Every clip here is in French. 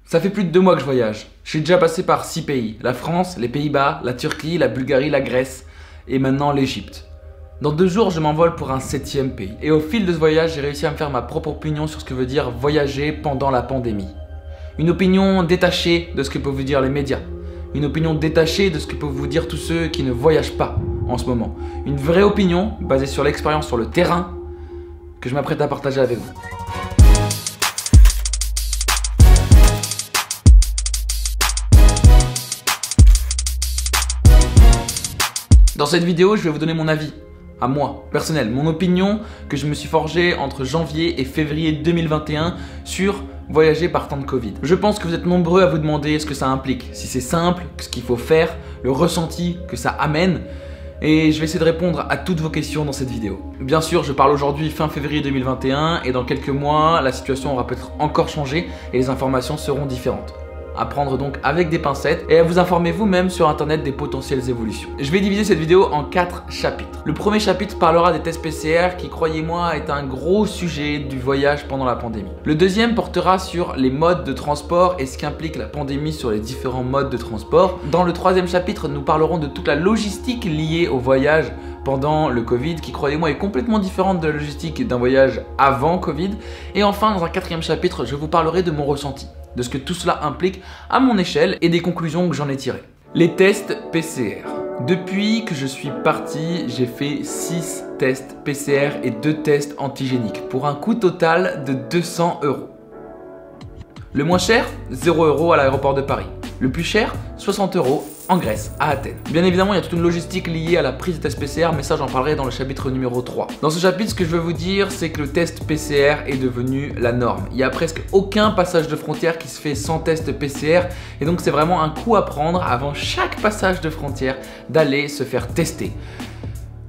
Ça fait plus de 2 mois que je voyage. Je suis déjà passé par 6 pays. La France, les Pays-Bas, la Turquie, la Bulgarie, la Grèce et maintenant l'Égypte. Dans 2 jours, je m'envole pour un 7e pays. Et au fil de ce voyage, j'ai réussi à me faire ma propre opinion sur ce que veut dire voyager pendant la pandémie. Une opinion détachée de ce que peuvent vous dire les médias. Une opinion détachée de ce que peuvent vous dire tous ceux qui ne voyagent pas en ce moment. Une vraie opinion basée sur l'expérience sur le terrain que je m'apprête à partager avec vous. Dans cette vidéo, je vais vous donner mon avis, à moi, personnel, mon opinion que je me suis forgée entre janvier et février 2021 sur voyager par temps de Covid. Je pense que vous êtes nombreux à vous demander ce que ça implique, si c'est simple, ce qu'il faut faire, le ressenti que ça amène, et je vais essayer de répondre à toutes vos questions dans cette vidéo. Bien sûr, je parle aujourd'hui fin février 2021 et dans quelques mois, la situation aura peut-être encore changé et les informations seront différentes. À prendre donc avec des pincettes et à vous informer vous-même sur internet des potentielles évolutions. Je vais diviser cette vidéo en 4 chapitres. Le premier chapitre parlera des tests PCR qui, croyez-moi, est un gros sujet du voyage pendant la pandémie. Le deuxième portera sur les modes de transport et ce qu'implique la pandémie sur les différents modes de transport. Dans le troisième chapitre, nous parlerons de toute la logistique liée au voyage pendant le Covid qui, croyez-moi, est complètement différente de la logistique d'un voyage avant Covid. Et enfin, dans un 4e chapitre, je vous parlerai de mon ressenti, de ce que tout cela implique à mon échelle et des conclusions que j'en ai tirées. Les tests PCR. Depuis que je suis parti, j'ai fait 6 tests PCR et 2 tests antigéniques pour un coût total de 200 €. Le moins cher, 0 € à l'aéroport de Paris. Le plus cher, 60 € en Grèce, à Athènes. Bien évidemment, il y a toute une logistique liée à la prise de test PCR, mais ça j'en parlerai dans le chapitre numéro 3. Dans ce chapitre, ce que je veux vous dire, c'est que le test PCR est devenu la norme. Il n'y a presque aucun passage de frontière qui se fait sans test PCR, et donc c'est vraiment un coup à prendre avant chaque passage de frontière d'aller se faire tester.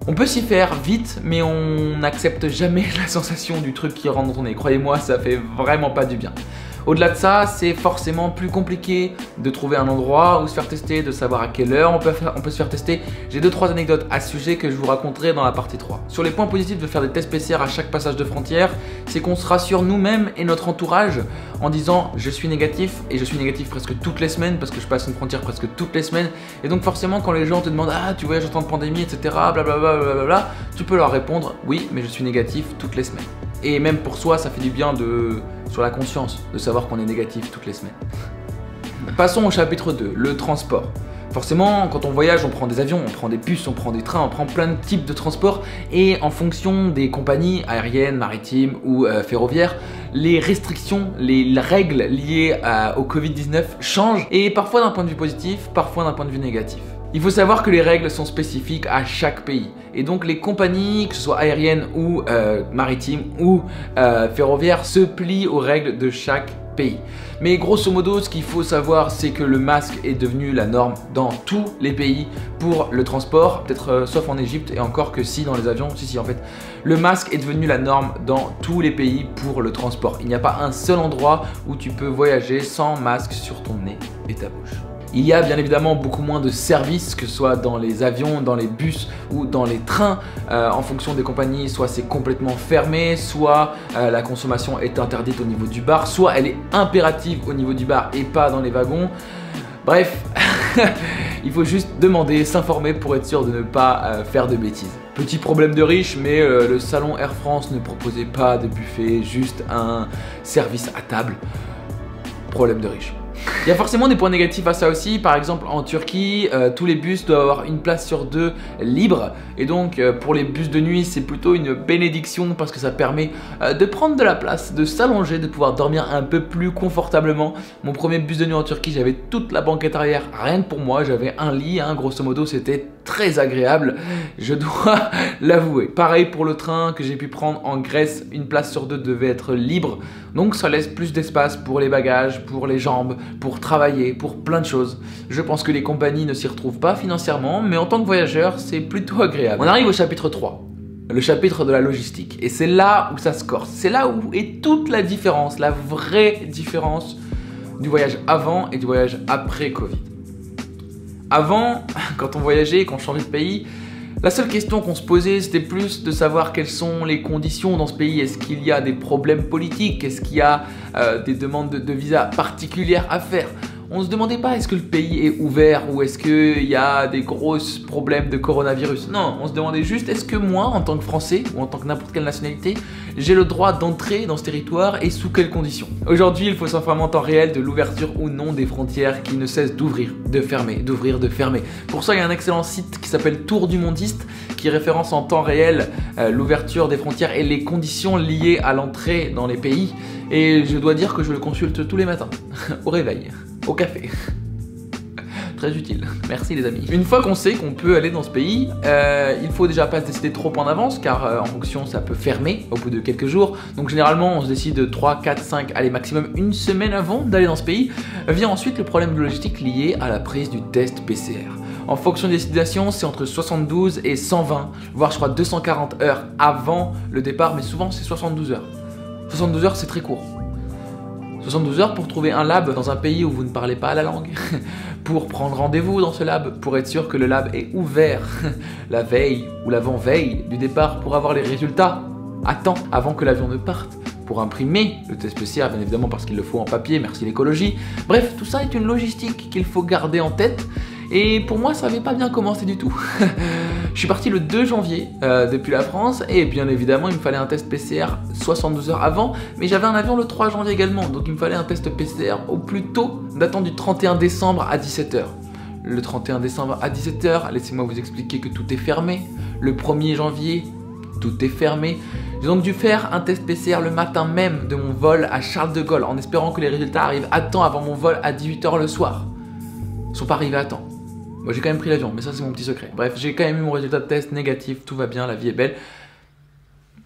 On peut s'y faire vite, mais on n'accepte jamais la sensation du truc qui rentre dans ton nez. Croyez-moi, ça fait vraiment pas du bien. Au-delà de ça, c'est forcément plus compliqué de trouver un endroit où se faire tester, de savoir à quelle heure on peut se faire tester. J'ai 2-3 anecdotes à ce sujet que je vous raconterai dans la partie 3. Sur les points positifs de faire des tests PCR à chaque passage de frontière, c'est qu'on se rassure nous-mêmes et notre entourage en disant je suis négatif, et je suis négatif presque toutes les semaines parce que je passe une frontière presque toutes les semaines. Et donc forcément quand les gens te demandent ah tu voyages en temps de pandémie etc, blablabla, tu peux leur répondre oui mais je suis négatif toutes les semaines. Et même pour soi ça fait du bien sur la conscience de savoir qu'on est négatif toutes les semaines. Passons au chapitre 2, le transport. Forcément, quand on voyage, on prend des avions, on prend des bus, on prend des trains, on prend plein de types de transports et en fonction des compagnies aériennes, maritimes ou ferroviaires, les restrictions, les règles liées au Covid-19 changent et parfois d'un point de vue positif, parfois d'un point de vue négatif. Il faut savoir que les règles sont spécifiques à chaque pays et donc les compagnies, que ce soit aériennes ou maritimes ou ferroviaires, se plient aux règles de chaque pays. Mais grosso modo, ce qu'il faut savoir, c'est que le masque est devenu la norme dans tous les pays pour le transport, peut-être sauf en Égypte et encore que si dans les avions, si en fait, le masque est devenu la norme dans tous les pays pour le transport. Il n'y a pas un seul endroit où tu peux voyager sans masque sur ton nez et ta bouche. Il y a bien évidemment beaucoup moins de services, que ce soit dans les avions, dans les bus ou dans les trains. En fonction des compagnies, soit c'est complètement fermé, soit la consommation est interdite au niveau du bar, soit elle est impérative au niveau du bar et pas dans les wagons. Bref, il faut juste demander, s'informer pour être sûr de ne pas faire de bêtises. Petit problème de riche, mais le salon Air France ne proposait pas de buffet, juste un service à table. Problème de riche. Il y a forcément des points négatifs à ça aussi. Par exemple en Turquie, tous les bus doivent avoir une place sur 2 libre et donc pour les bus de nuit c'est plutôt une bénédiction parce que ça permet de prendre de la place, de s'allonger, de pouvoir dormir un peu plus confortablement. Mon premier bus de nuit en Turquie, j'avais toute la banquette arrière, rien que pour moi, j'avais un lit, grosso modo c'était très agréable, je dois l'avouer. Pareil pour le train que j'ai pu prendre en Grèce, une place sur 2 devait être libre, donc ça laisse plus d'espace pour les bagages, pour les jambes, pour travailler, pour plein de choses. Je pense que les compagnies ne s'y retrouvent pas financièrement, mais en tant que voyageur, c'est plutôt agréable. On arrive au chapitre 3, le chapitre de la logistique, et c'est là où ça se corse, c'est là où est toute la différence, la vraie différence du voyage avant et du voyage après Covid. Avant, quand on voyageait, quand on changeait de pays, La seule question qu'on se posait, c'était plus de savoir quelles sont les conditions dans ce pays. Est-ce qu'il y a des problèmes politiques? Est-ce qu'il y a des demandes de visa particulières à faire? On ne se demandait pas est-ce que le pays est ouvert ou est-ce qu'il y a des gros problèmes de coronavirus. Non, on se demandait juste est-ce que moi, en tant que Français ou en tant que n'importe quelle nationalité, j'ai le droit d'entrer dans ce territoire et sous quelles conditions. Aujourd'hui, il faut s'informer en temps réel de l'ouverture ou non des frontières qui ne cessent d'ouvrir, de fermer, d'ouvrir, de fermer. Pour ça, il y a un excellent site qui s'appelle Tour du Mondiste qui référence en temps réel l'ouverture des frontières et les conditions liées à l'entrée dans les pays. Et je dois dire que je le consulte tous les matins, au réveil. Au café. Très utile. Merci les amis. Une fois qu'on sait qu'on peut aller dans ce pays, il faut déjà pas se décider trop en avance car en fonction ça peut fermer au bout de quelques jours. Donc généralement on se décide 3, 4, 5, allez maximum une semaine avant d'aller dans ce pays. Vient ensuite le problème de logistique lié à la prise du test PCR. En fonction des destinations, c'est entre 72 et 120, voire je crois 240 heures avant le départ, mais souvent c'est 72 heures. 72 heures c'est très court. 72 heures pour trouver un lab dans un pays où vous ne parlez pas la langue, pour prendre rendez-vous dans ce lab, pour être sûr que le lab est ouvert la veille ou l'avant-veille du départ pour avoir les résultats à temps avant que l'avion ne parte, pour imprimer le test PCR bien évidemment parce qu'il le faut en papier, merci l'écologie. Bref, tout ça est une logistique qu'il faut garder en tête et pour moi ça n'avait pas bien commencé du tout. Je suis parti le 2 janvier depuis la France et bien évidemment il me fallait un test PCR 72 heures avant, mais j'avais un avion le 3 janvier également, donc il me fallait un test PCR au plus tôt datant du 31 décembre à 17 h. Le 31 décembre à 17 h, laissez-moi vous expliquer que tout est fermé. Le 1er janvier, tout est fermé. J'ai donc dû faire un test PCR le matin même de mon vol à Charles de Gaulle en espérant que les résultats arrivent à temps avant mon vol à 18 h le soir. Ils ne sont pas arrivés à temps. Moi j'ai quand même pris l'avion, mais ça c'est mon petit secret. Bref, j'ai quand même eu mon résultat de test négatif, tout va bien, la vie est belle.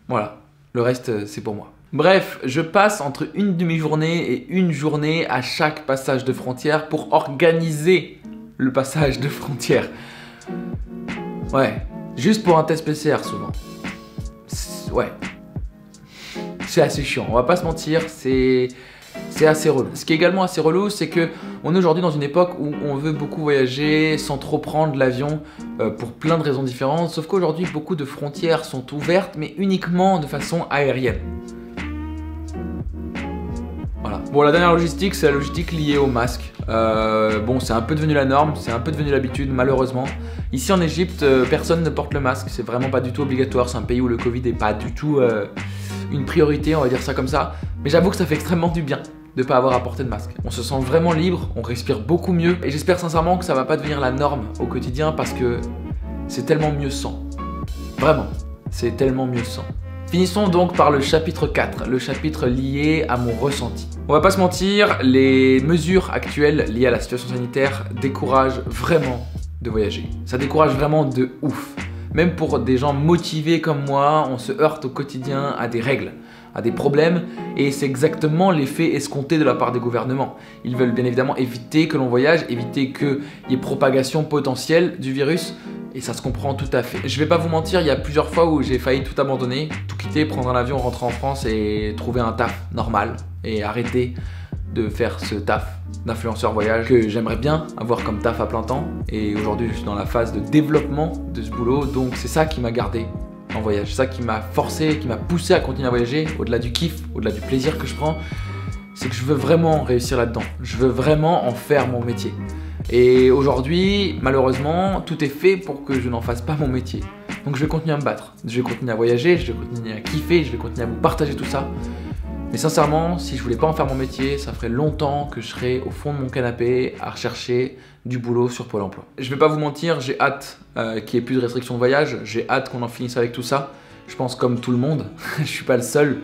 Voilà, le reste c'est pour moi. Bref, je passe entre une demi-journée et une journée à chaque passage de frontière pour organiser le passage de frontière. Ouais, juste pour un test PCR souvent. Ouais, c'est assez chiant, on va pas se mentir, c'est assez relou. Ce qui est également assez relou, c'est que on est aujourd'hui dans une époque où on veut beaucoup voyager sans trop prendre l'avion pour plein de raisons différentes, sauf qu'aujourd'hui beaucoup de frontières sont ouvertes mais uniquement de façon aérienne. Voilà. Bon, la dernière logistique, c'est la logistique liée au masque. Bon, c'est un peu devenu la norme, c'est un peu devenu l'habitude malheureusement. Ici en Égypte, personne ne porte le masque, c'est vraiment pas du tout obligatoire, c'est un pays où le Covid n'est pas du tout une priorité, on va dire ça comme ça. Mais j'avoue que ça fait extrêmement du bien de ne pas avoir à porter de masque. On se sent vraiment libre, on respire beaucoup mieux et j'espère sincèrement que ça va pas devenir la norme au quotidien parce que c'est tellement mieux sans. Vraiment, c'est tellement mieux sans. Finissons donc par le chapitre 4, le chapitre lié à mon ressenti. On va pas se mentir, les mesures actuelles liées à la situation sanitaire découragent vraiment de voyager. Ça décourage vraiment de ouf. Même pour des gens motivés comme moi, on se heurte au quotidien à des règles, à des problèmes, et c'est exactement l'effet escompté de la part des gouvernements. Ils veulent bien évidemment éviter que l'on voyage, éviter qu'il y ait propagation potentielle du virus, et ça se comprend tout à fait. Je vais pas vous mentir, il y a plusieurs fois où j'ai failli tout abandonner, tout quitter, prendre un avion, rentrer en France et trouver un taf normal, et arrêter de faire ce taf d'influenceur voyage que j'aimerais bien avoir comme taf à plein temps. Et aujourd'hui, je suis dans la phase de développement de ce boulot, donc c'est ça qui m'a gardé en voyage. C'est ça qui m'a forcé, qui m'a poussé à continuer à voyager, au-delà du kiff, au-delà du plaisir que je prends. C'est que je veux vraiment réussir là-dedans. Je veux vraiment en faire mon métier. Et aujourd'hui, malheureusement, tout est fait pour que je n'en fasse pas mon métier. Donc je vais continuer à me battre. Je vais continuer à voyager, je vais continuer à kiffer, je vais continuer à vous partager tout ça. Mais sincèrement, si je voulais pas en faire mon métier, ça ferait longtemps que je serais au fond de mon canapé à rechercher du boulot sur Pôle emploi. Je vais pas vous mentir, j'ai hâte qu'il n'y ait plus de restrictions de voyage, j'ai hâte qu'on en finisse avec tout ça. Je pense comme tout le monde, je suis pas le seul,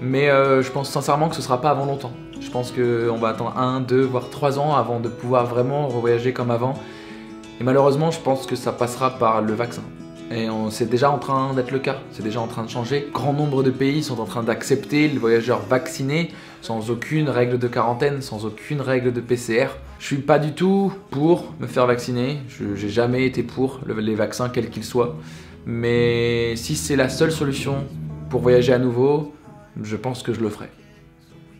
mais je pense sincèrement que ce sera pas avant longtemps. Je pense qu'on va attendre 1, 2, voire 3 ans avant de pouvoir vraiment revoyager comme avant. Et malheureusement, je pense que ça passera par le vaccin. Et c'est déjà en train d'être le cas, c'est déjà en train de changer. Grand nombre de pays sont en train d'accepter les voyageurs vaccinés sans aucune règle de quarantaine, sans aucune règle de PCR. Je suis pas du tout pour me faire vacciner, j'ai jamais été pour les vaccins quels qu'ils soient. Mais si c'est la seule solution pour voyager à nouveau, je pense que je le ferai.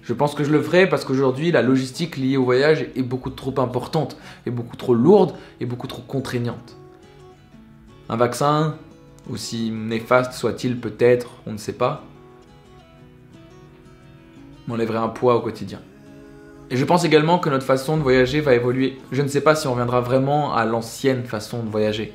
Je pense que je le ferai parce qu'aujourd'hui, la logistique liée au voyage est beaucoup trop importante, est beaucoup trop lourde et beaucoup trop contraignante. Un vaccin, aussi néfaste soit-il peut-être, on ne sait pas, m'enlèverait un poids au quotidien. Et je pense également que notre façon de voyager va évoluer. Je ne sais pas si on reviendra vraiment à l'ancienne façon de voyager.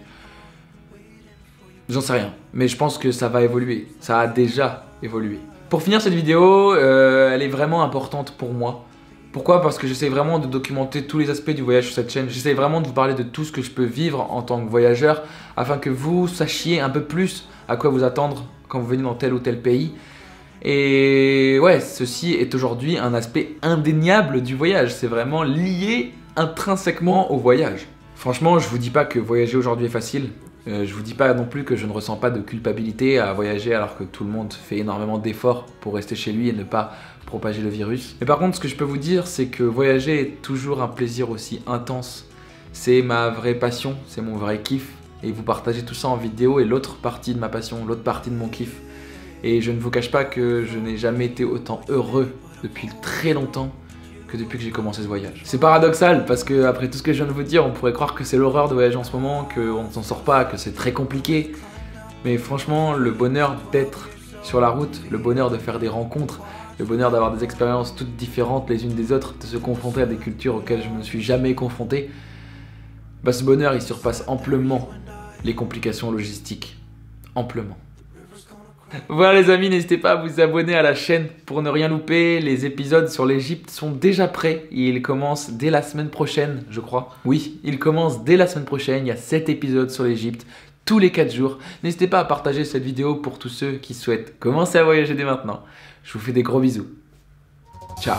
J'en sais rien, mais je pense que ça va évoluer. Ça a déjà évolué. Pour finir cette vidéo, elle est vraiment importante pour moi. Pourquoi? Parce que j'essaie vraiment de documenter tous les aspects du voyage sur cette chaîne. J'essaie vraiment de vous parler de tout ce que je peux vivre en tant que voyageur afin que vous sachiez un peu plus à quoi vous attendre quand vous venez dans tel ou tel pays. Et ouais, ceci est aujourd'hui un aspect indéniable du voyage. C'est vraiment lié intrinsèquement au voyage. Franchement, je vous dis pas que voyager aujourd'hui est facile. Je vous dis pas non plus que je ne ressens pas de culpabilité à voyager alors que tout le monde fait énormément d'efforts pour rester chez lui et ne pas propager le virus. Mais par contre, ce que je peux vous dire, c'est que voyager est toujours un plaisir aussi intense. C'est ma vraie passion, c'est mon vrai kiff. Et vous partagez tout ça en vidéo est l'autre partie de ma passion, l'autre partie de mon kiff. Et je ne vous cache pas que je n'ai jamais été autant heureux depuis très longtemps que depuis que j'ai commencé ce voyage. C'est paradoxal parce que après tout ce que je viens de vous dire, on pourrait croire que c'est l'horreur de voyager en ce moment, qu'on ne s'en sort pas, que c'est très compliqué. Mais franchement, le bonheur d'être sur la route, le bonheur de faire des rencontres, le bonheur d'avoir des expériences toutes différentes les unes des autres, de se confronter à des cultures auxquelles je ne me suis jamais confronté, bah ce bonheur il surpasse amplement les complications logistiques. Amplement. Voilà les amis, n'hésitez pas à vous abonner à la chaîne pour ne rien louper. Les épisodes sur l'Égypte sont déjà prêts. Ils commencent dès la semaine prochaine, je crois. Oui, ils commencent dès la semaine prochaine. Il y a 7 épisodes sur l'Égypte, tous les 4 jours. N'hésitez pas à partager cette vidéo pour tous ceux qui souhaitent commencer à voyager dès maintenant. Je vous fais des gros bisous. Ciao.